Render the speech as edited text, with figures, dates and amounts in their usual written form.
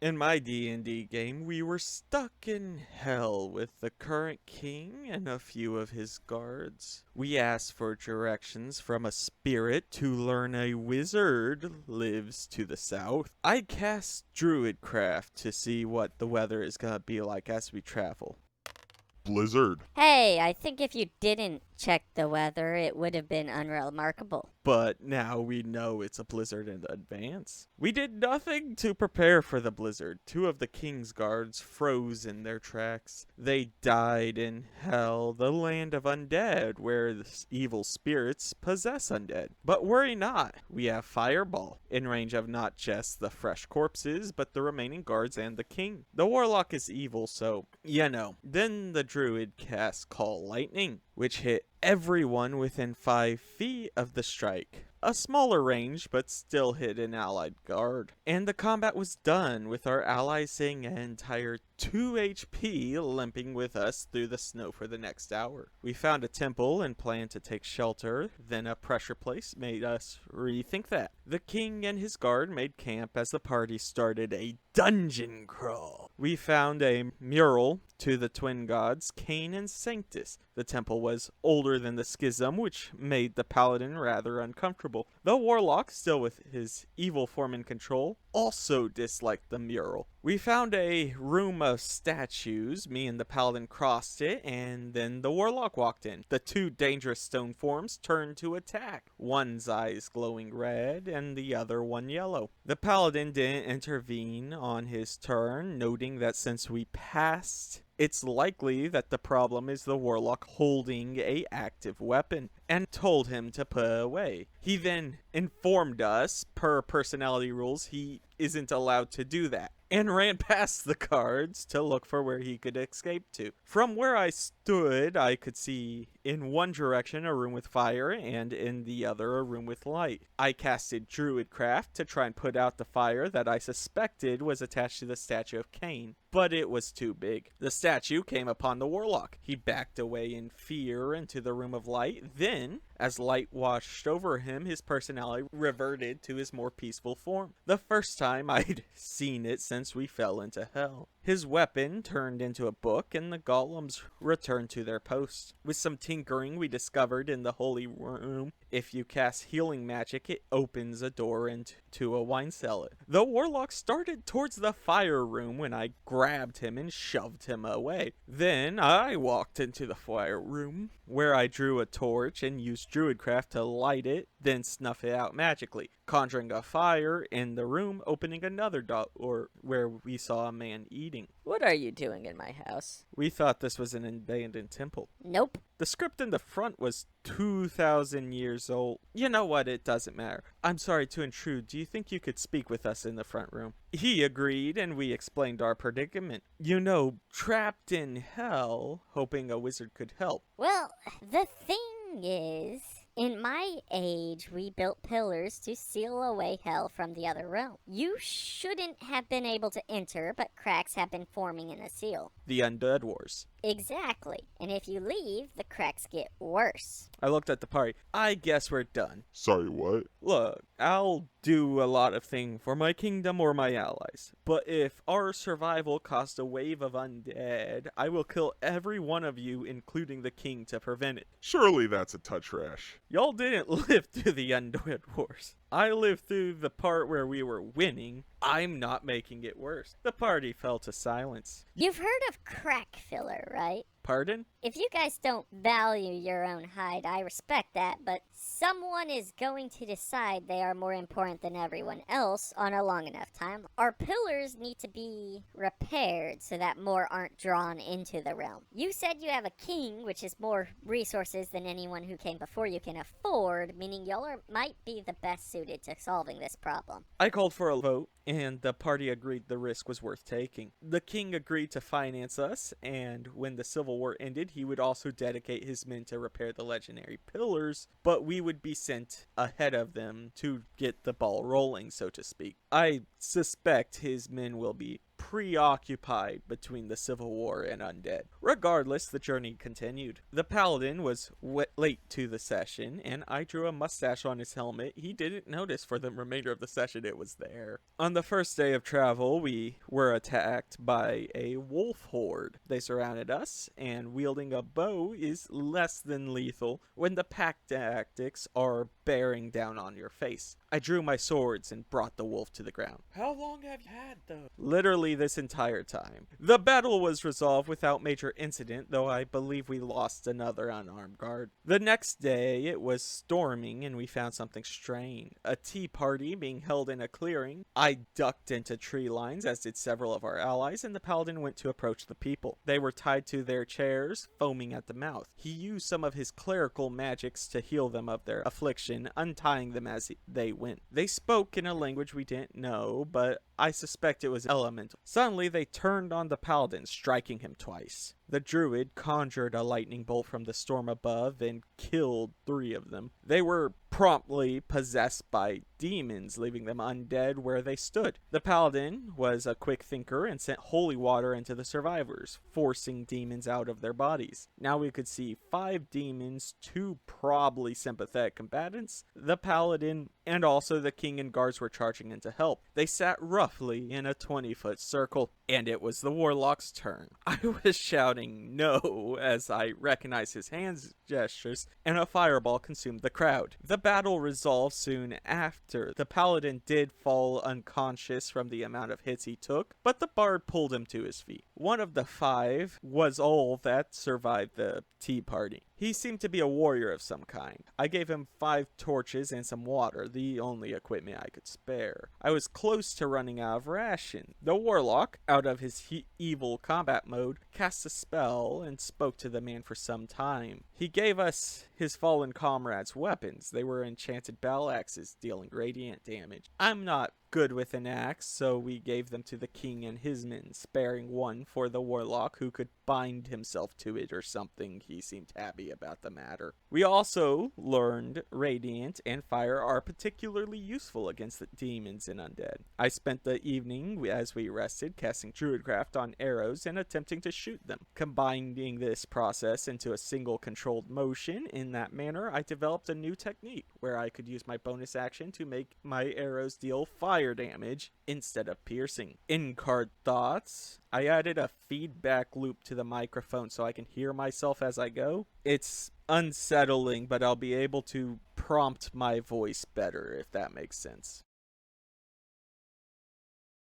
In my D&D game, we were stuck in hell with the current king and a few of his guards. We asked for directions from a spirit to learn a wizard lives to the south. I cast Druidcraft to see what the weather is going to be like as we travel. Blizzard. Hey, I think if you didn't check the weather, it would have been unremarkable. But now we know it's a blizzard in advance. We did nothing to prepare for the blizzard. Two of the king's guards froze in their tracks. They died in hell, the land of undead, where the evil spirits possess undead. But worry not, we have Fireball, in range of not just the fresh corpses, but the remaining guards and the king. The warlock is evil, so, Then the druid cast Call Lightning, which hit everyone within 5 feet of the strike. A smaller range, but still hit an allied guard. And the combat was done, with our allies seeing an entire 2 HP limping with us through the snow for the next hour. We found a temple and planned to take shelter, then a pressure place made us rethink that. The king and his guard made camp as the party started a dungeon crawl. We found a mural to the twin gods, Cain and Sanctus. The temple was older than the schism, which made the paladin rather uncomfortable. The warlock, still with his evil form in control, also disliked the mural. We found a room of statues. Me and the paladin crossed it, and then the warlock walked in. The two dangerous stone forms turned to attack, one's eyes glowing red and the other one yellow. The paladin didn't intervene on his turn, noting that since we passed, it's likely that the problem is the warlock holding a active weapon, and told him to put it away. He then informed us, per personality rules, he isn't allowed to do that, and ran past the guards to look for where he could escape to. From where I stood, I could see in one direction a room with fire, and in the other a room with light. I casted Druidcraft to try and put out the fire that I suspected was attached to the statue of Cain, but it was too big. The statue came upon the warlock. He backed away in fear into the room of light. Then, as light washed over him, his personality reverted to his more peaceful form. The first time I'd seen it since we fell into hell. His weapon turned into a book, and the golems returned to their posts. With some tinkering, we discovered in the holy room, if you cast healing magic, it opens a door into a wine cellar. The warlock started towards the fire room when I grabbed him and shoved him away. Then I walked into the fire room, where I drew a torch and used Druidcraft to light it, then snuff it out magically, conjuring a fire in the room, opening another door where we saw a man eating. What are you doing in my house? We thought this was an abandoned temple. Nope. The script in the front was 2,000 years old. You know what? It doesn't matter. I'm sorry to intrude. Do you think you could speak with us in the front room? He agreed, and we explained our predicament. Trapped in hell, hoping a wizard could help. Well, the thing is, in my age, we built pillars to seal away hell from the other realm. You shouldn't have been able to enter, but cracks have been forming in the seal. The Undead Wars. Exactly. And if you leave, the cracks get worse. I looked at the party. I guess we're done. Sorry, what? Look, I'll do a lot of things for my kingdom or my allies, but if our survival costs a wave of undead, I will kill every one of you, including the king, to prevent it. Surely that's a touch rash. Y'all didn't live through the Undead Wars. I lived through the part where we were winning. I'm not making it worse. The party fell to silence. You've heard of crack filler, right? Pardon? If you guys don't value your own hide, I respect that, but someone is going to decide they are more important than everyone else on a long enough time. Our pillars need to be repaired so that more aren't drawn into the realm. You said you have a king, which is more resources than anyone who came before you can afford, meaning might be the best suited to solving this problem. I called for a vote, and the party agreed the risk was worth taking. The king agreed to finance us, and when the Civil War ended, he would also dedicate his men to repair the legendary pillars, but we would be sent ahead of them to get the ball rolling, so to speak. I suspect his men will be preoccupied between the Civil War and undead. Regardless, the journey continued. The paladin was late to the session, and I drew a mustache on his helmet. He didn't notice for the remainder of the session it was there. On the first day of travel, we were attacked by a wolf horde. They surrounded us, and wielding a bow is less than lethal when the pack tactics are bearing down on your face. I drew my swords and brought the wolf to the ground. How long have you had those? Literally this entire time. The battle was resolved without major incident, though I believe we lost another unarmed guard. The next day it was storming and we found something strange. A tea party being held in a clearing. I ducked into tree lines, as did several of our allies, and the paladin went to approach the people. They were tied to their chairs, foaming at the mouth. He used some of his clerical magics to heal them of their affliction, untying them as they went. They spoke in a language we didn't know, but I suspect it was elemental. Suddenly they turned on the paladin, striking him twice. The druid conjured a lightning bolt from the storm above and killed 3 of them. They were promptly possessed by demons, leaving them undead where they stood. The paladin was a quick thinker and sent holy water into the survivors, forcing demons out of their bodies. Now we could see 5 demons, 2 probably sympathetic combatants, the paladin, and also the king and guards were charging in to help. They sat roughly in a 20-foot circle, and it was the warlock's turn. I was shouting no as I recognized his hands gestures, and a fireball consumed the crowd. The battle resolved soon after. The paladin did fall unconscious from the amount of hits he took, but the bard pulled him to his feet. One of the 5 was all that survived the tea party. He seemed to be a warrior of some kind. I gave him 5 torches and some water, the only equipment I could spare. I was close to running out of ration. The warlock, out of his evil combat mode, cast a spell and spoke to the man for some time. He gave us his fallen comrades' weapons. They were enchanted battle axes, dealing radiant damage. I'm not good with an axe, so we gave them to the king and his men, sparing one for the warlock who could bind himself to it or something. He seemed happy about the matter. We also learned radiant and fire are particularly useful against the demons and undead. I spent the evening as we rested casting druidcraft on arrows and attempting to shoot them. Combining this process into a single controlled motion, in that manner I developed a new technique where I could use my bonus action to make my arrows deal fire damage instead of piercing. In-card thoughts. I added a feedback loop to the microphone so I can hear myself as I go. It's unsettling, but I'll be able to prompt my voice better, if that makes sense.